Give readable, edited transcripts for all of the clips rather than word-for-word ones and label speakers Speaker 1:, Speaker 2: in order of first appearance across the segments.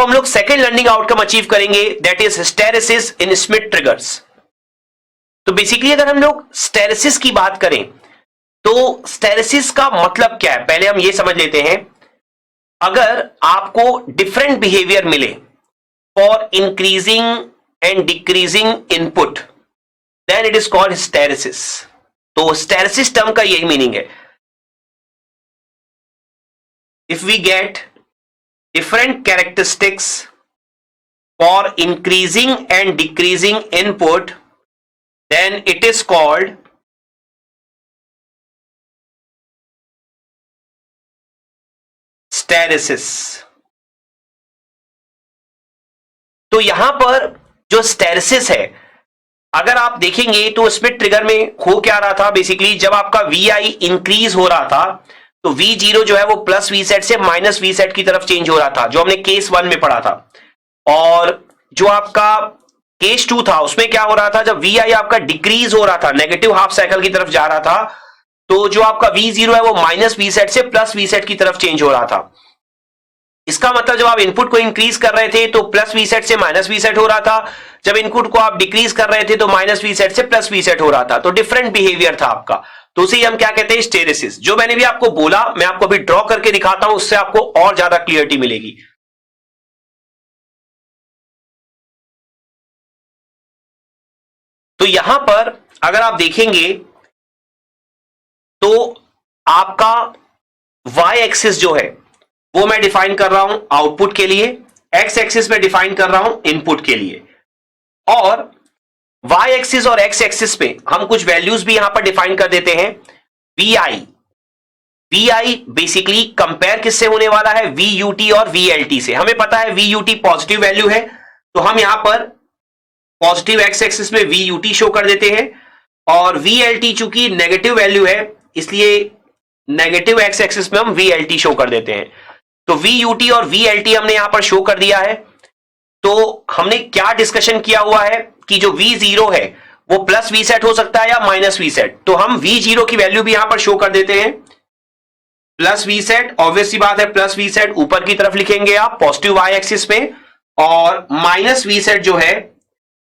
Speaker 1: अब हम लोग सेकेंड लर्निंग आउटकम अचीव करेंगे, that is hysteresis in Smith triggers. तो बेसिकली अगर हम लोग हिस्टेरेसिस की बात करें तो हिस्टेरेसिस का मतलब क्या है, पहले हम ये समझ लेते हैं। अगर आपको डिफरेंट बिहेवियर मिले for increasing and decreasing input, then it is called hysteresis. तो हिस्टेरेसिस टर्म का यही मीनिंग है। If we get different characteristics for increasing and decreasing input, then it is called hysteresis। तो यहां पर जो hysteresis है, अगर आप देखेंगे तो स्मिथ ट्रिगर में हो क्या रहा था, बेसिकली जब आपका VI इंक्रीज हो रहा था तो V0 जो है वो प्लस वी सेट से माइनस वी सेट की तरफ चेंज हो रहा था, जो हमने केस 1 में पढ़ा था। और जो आपका केस 2 था उसमें क्या हो रहा था, जब VI आपका डिक्रीज हो रहा था, नेगेटिव हाफ साइकिल की तरफ जा रहा था, तो जो आपका V0 है वो माइनस वी सेट से प्लस वी सेट की तरफ चेंज हो रहा था। इसका मतलब जब आप इनपुट को इंक्रीज कर रहे थे तो प्लस वी सेट से माइनस वी सेट हो रहा था, जब इनपुट को आप डिक्रीज कर रहे थे तो माइनस वी सेट से प्लस वी सेट हो रहा था। तो डिफरेंट बिहेवियर था आपका, तो उसे हम क्या कहते हैं, हिस्टेरेसिस। जो मैंने भी आपको बोला, मैं आपको अभी ड्रॉ करके दिखाता हूं, उससे आपको और ज्यादा क्लियरिटी मिलेगी। तो यहां पर अगर आप देखेंगे तो आपका y एक्सिस जो है वो मैं डिफाइन कर रहा हूं आउटपुट के लिए, x एक्सिस में डिफाइन कर रहा हूं इनपुट के लिए, और y एक्सिस और x एक्सिस पे हम कुछ वैल्यूज भी यहां पर डिफाइन कर देते हैं। vi बेसिकली कंपेयर किससे होने वाला है, VUT और VLT से। हमें पता है VUT पॉजिटिव वैल्यू है, तो हम यहां पर पॉजिटिव x एक्सिस में VUT शो कर देते हैं, और VLT चूंकि नेगेटिव वैल्यू है इसलिए नेगेटिव x एक्सिस में हम VLT शो कर देते हैं। तो VUT और VLT हमने यहां पर शो कर दिया है। तो हमने क्या डिस्कशन किया हुआ है कि जो V0 है वो प्लस वी सेट हो सकता है या माइनस वी सेट, तो हम V0 की वैल्यू भी यहां पर शो कर देते हैं प्लस वी सेट। ऑब्वियसली बात है प्लस वी सेट ऊपर की तरफ लिखेंगे आप पॉजिटिव y एक्सिस पे, और माइनस वी सेट जो है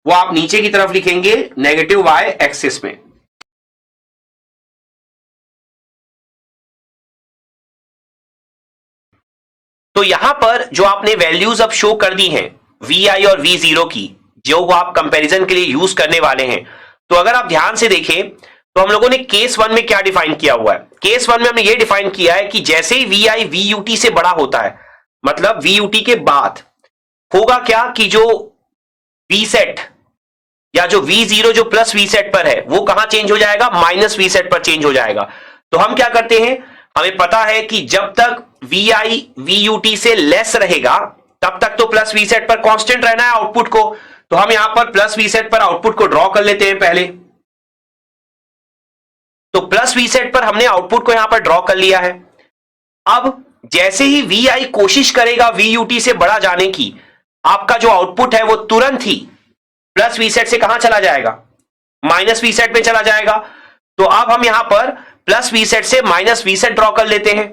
Speaker 1: वो आप नीचे की तरफ लिखेंगे नेगेटिव y एक्सिस में। तो यहां पर जो आपने वैल्यूज अब शो कर दी हैं VI और V0 की, जो आप कंपैरिजन के लिए यूज करने वाले हैं, तो अगर आप ध्यान से देखें तो हम लोगों ने केस 1 में क्या डिफाइन किया हुआ है। केस 1 में हमने ये डिफाइन किया है कि जैसे ही VI VUT से बड़ा होता है, मतलब VUT के बाद होगा क्या कि जो V सेट या जो V0 जो प्लस V सेट पर है वो कहां चेंज हो जाएगा, माइनस V सेट पर चेंज हो जाएगा। तो हम क्या करते हैं, हमें पता है कि जब तक VI VUT से लेस रहेगा तब तक तो प्लस V सेट पर कांस्टेंट रहना है आउटपुट को, तो हम यहां पर प्लस V सेट पर आउटपुट को ड्रॉ कर लेते हैं पहले। तो प्लस V सेट पर हमने आउटपुट को यहां पर ड्रॉ कर लिया है। अब जैसे ही VI कोशिश करेगा VUT से बड़ा जाने की, आपका जो आउटपुट है वो तुरंत ही प्लस वी सेट से कहां चला जाएगा, माइनस वी सेट में चला जाएगा। तो अब हम यहां पर प्लस वी सेट से माइनस वी सेट ड्रॉ कर लेते हैं।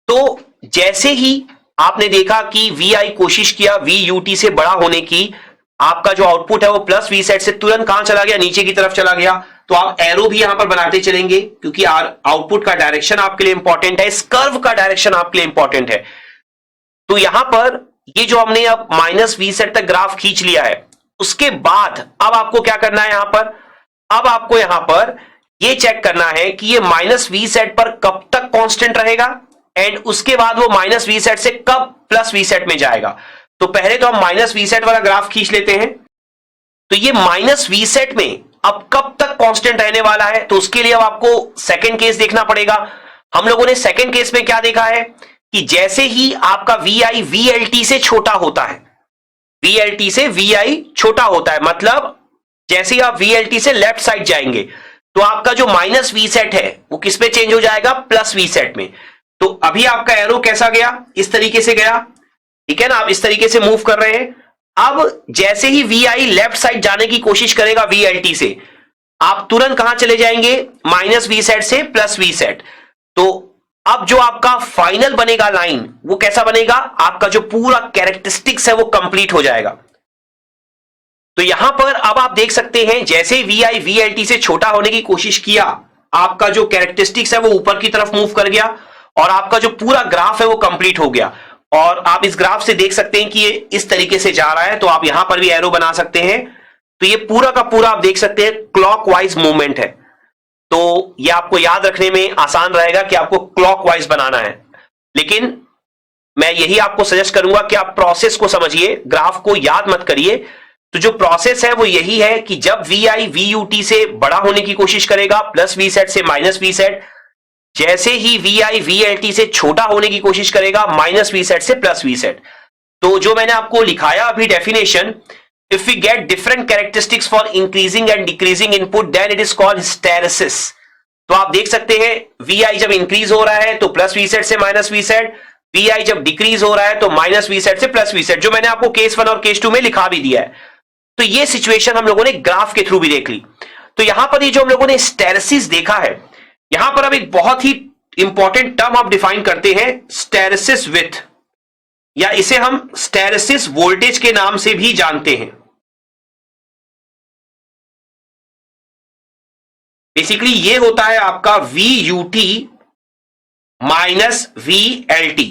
Speaker 1: तो जैसे ही आपने देखा कि VI कोशिश किया VUT से बड़ा होने की, आपका जो आउटपुट है वो प्लस वी सेट से तुरंत कहां चला गया, नीचे की तरफ चला गया। तो आप एरो भी यहां पर बनाते चलेंगे क्योंकि आउटपुट का डायरेक्शन आपके लिए इंपॉर्टेंट है, इस कर्व का डायरेक्शन आपके लिए इंपॉर्टेंट है। तो यहां पर ये जो हमने अब माइनस वी सेट तक ग्राफ खींच लिया है, उसके बाद अब आपको क्या करना है, यहां पर अब आपको यहां पर ये चेक करना है कि ये माइनस वी सेट पर कब तक कांस्टेंट रहेगा, एंड उसके बाद वो माइनस वी सेट से कब प्लस वी सेट में जाएगा। तो पहले तो हम माइनस वी सेट वाला ग्राफ खींच लेते हैं। तो ये माइनस वी सेट में अब कब तक कांस्टेंट रहने वाला है, तो उसके लिए अब आपको सेकंड केस देखना पड़ेगा। हम लोगों ने सेकंड केस में क्या देखा है कि जैसे ही आपका VI VLT से छोटा होता है, VLT से VI छोटा होता है, मतलब जैसे ही आप VLT से लेफ्ट साइड जाएंगे तो आपका जो माइनस वी सेट है वो किस पे चेंज हो जाएगा, प्लस वी सेट में। तो अभी आपका एरो कैसा गया, इस तरीके से गया, ठीक है ना, आप इस तरीके से मूव कर रहे हैं। अब जैसे ही VI लेफ्ट साइड जाने की कोशिश करेगा VLT से, आप तुरंत कहां चले जाएंगे, माइनस वी सेट से प्लस वी सेट। तो अब जो आपका फाइनल बनेगा लाइन, वो कैसा बनेगा, आपका जो पूरा कैरेक्टरिस्टिक्स है वो कंप्लीट हो जाएगा। तो यहां पर अब आप देख सकते हैं जैसे VI VLT से छोटा होने की कोशिश किया, आपका जो कैरेक्टरिस्टिक्स है वो ऊपर की तरफ मूव कर गया और आपका जो पूरा ग्राफ है वो कंप्लीट हो गया। और आप इस ग्राफ से देख सकते हैं कि ये इस तरीके से जा रहा है, तो आप यहां पर भी एरो बना सकते हैं। तो ये पूरा का पूरा आप देख सकते हैं क्लॉकवाइज मूवमेंट है। तो ये आपको याद रखने में आसान रहेगा कि आपको क्लॉकवाइज बनाना है। लेकिन मैं यही आपको सजेस्ट करूंगा कि आप प्रोसेस को समझिए, ग्राफ को याद मत करिए। तो जो प्रोसेस है वो यही है कि जब VI VUT से बड़ा होने की कोशिश करेगा प्लस VSET से माइनस VSET, जैसे ही VI VLT से छोटा होने की कोशिश करेगा माइनस VSET से प्लस VSET। तो जो मैंने आपको लिखाया अभी definition, if we get different characteristics for increasing and decreasing input then it is called hysteresis. तो आप देख सकते हैं VI जब इंक्रीज हो रहा है तो प्लस VSET से माइनस VSET, VI जब डिक्रीज हो रहा है तो माइनस VSET से प्लस VSET, जो मैंने आपको केस 1 और केस 2 में लिखा भी दिया है। तो ये सिचुएशन हम लोगों ने ग्राफ के थ्रू भी देख ली। तो यहां पर ये जो हम लोगों ने हिस्टेरेसिस देखा है, यहां पर अब एक बहुत ही इंपॉर्टेंट टर्म आप डिफाइन करते हैं, हिस्टेरेसिस विथ, या इसे हम हिस्टेरेसिस वोल्टेज के नाम से भी जानते हैं। बेसिकली ये होता है आपका VUT माइनस VLT।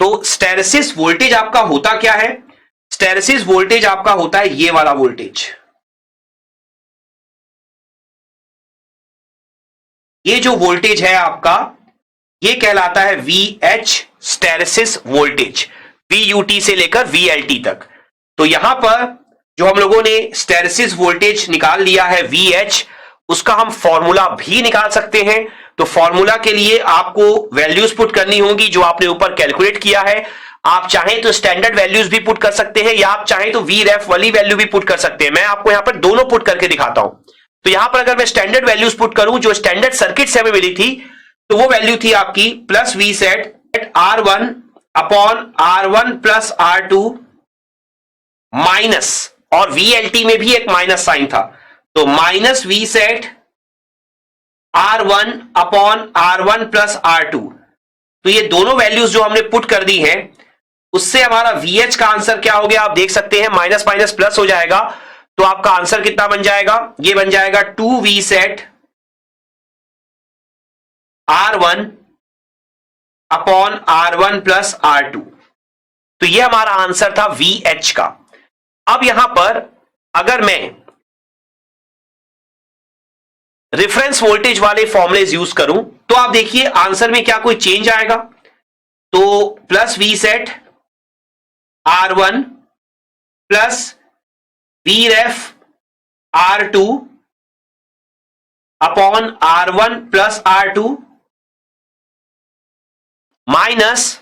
Speaker 1: तो हिस्टेरेसिस वोल्टेज आपका होता क्या है, हिस्टेरेसिस वोल्टेज आपका होता है ये वाला वोल्टेज। ये जो वोल्टेज है आपका, ये कहलाता है VH हिस्टेरेसिस वोल्टेज, VUT से लेकर VLT तक। तो यहां पर जो हम लोगों ने हिस्टेरेसिस वोल्टेज निकाल लिया है VH, उसका हम फॉर्मूला भी निकाल सकते हैं। तो फॉर्मूला के लिए आपको वैल्यूज पुट करनी होंगी जो आपने ऊपर कैलकुलेट किया है। आप चाहें तो स्टैंडर्ड वैल्यूज भी पुट कर सकते हैं, या आप चाहें तो VREF वाली वैल्यू भी पुट कर सकते हैं। मैं आपको यहां पर दोनों पुट करके दिखाता हूं। तो यहां पर अगर मैं स्टैंडर्ड वैल्यूज पुट करूं जो स्टैंडर्ड सर्किट से हमें मिली थी, तो वो वैल्यू थी आपकी plus VSET R1 upon R1 plus R2 minus, और VLT में भी एक माइनस साइन था, तो minus VSET R1 upon R1 plus R2। तो ये दोनों वैल्यूज जो हमने पुट कर दी हैं, उससे हमारा VH का आंसर क्या हो गया, आप देख सकते हैं माइनस माइनस प्लस हो जाएगा। तो आपका आंसर कितना बन जाएगा, ये बन जाएगा 2 VSET R1 upon R1 plus R2। तो ये हमारा आंसर था VH का। अब यहां पर अगर मैं रेफरेंस वोल्टेज वाले फॉर्मुलेज यूज करूं, तो आप देखिए आंसर में क्या कोई चेंज आएगा। तो plus VSET R1 plus VREF R2 upon R1 plus R2 minus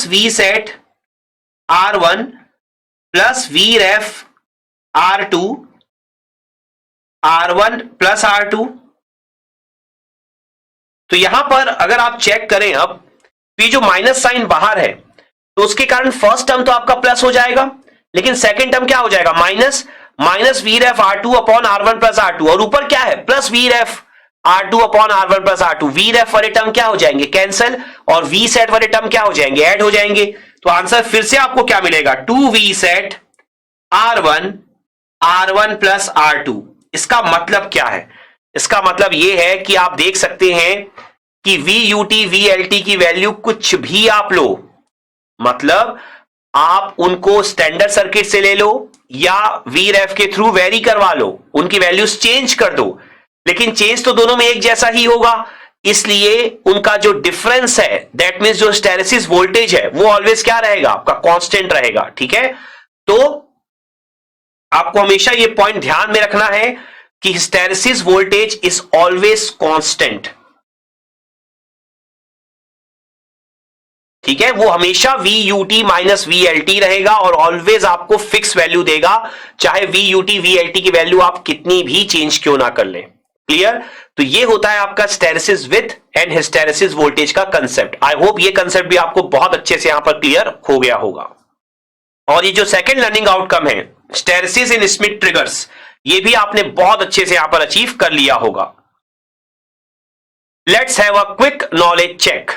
Speaker 1: VSET R1 plus VREF R2 R1 plus R2। तो यहां पर अगर आप चेक करें, अब तो ये जो माइनस साइन बाहर है, तो उसके कारण फर्स्ट टर्म तो आपका प्लस हो जाएगा, लेकिन सेकंड टर्म क्या हो जाएगा, minus VREF R2 upon R1 plus R2, और ऊपर क्या है plus VREF R2 upon R1 plus R2। VREF वाले टर्म क्या हो जाएंगे, कैंसिल, और VSET वाले टर्म क्या हो जाएंगे, ऐड हो जाएंगे। तो आंसर फिर से आपको क्या मिलेगा, 2 VSET R1 प्लस R2। इसका मतलब क्या है, इसका मतलब यह है कि आप देख सकते हैं कि VUT VLT की वैल्यू कुछ भी आप लो, मतलब आप उनको स्टैंडर्ड सर्किट से ले लो या VREF के थ्रू वेरी करवा लो, उनकी वैल्यूज चेंज कर दो, लेकिन चेंज तो दोनों में एक जैसा ही होगा। इसलिए उनका जो डिफरेंस है, दैट मींस जो हिस्टेरेसिस वोल्टेज है, वो ऑलवेज क्या रहेगा, आपका कांस्टेंट रहेगा। ठीक है, तो आपको हमेशा ये पॉइंट ध्यान में रखना है कि hysteresis voltage is always constant. ठीक है, वो हमेशा VUT माइनस VLT रहेगा और ऑलवेज आपको फिक्स वैल्यू देगा, चाहे VUT VLT की वैल्यू आप कितनी भी चेंज क्यों ना कर लें। क्लियर? तो ये होता है आपका hysteresis with and hysteresis voltage का कंसेप्ट। आई होप ये कंसेप्ट भी आपको बहुत अच्छे से यहां पर क्लियर हो गया होगा। और ये जो सेकंड लर्निंग आउटकम है, हिस्टेरेसिस इन स्मिथ ट्रिगर्स, ये भी आपने बहुत अच्छे से यहां पर अचीव कर लिया होगा। Let's have a quick knowledge check.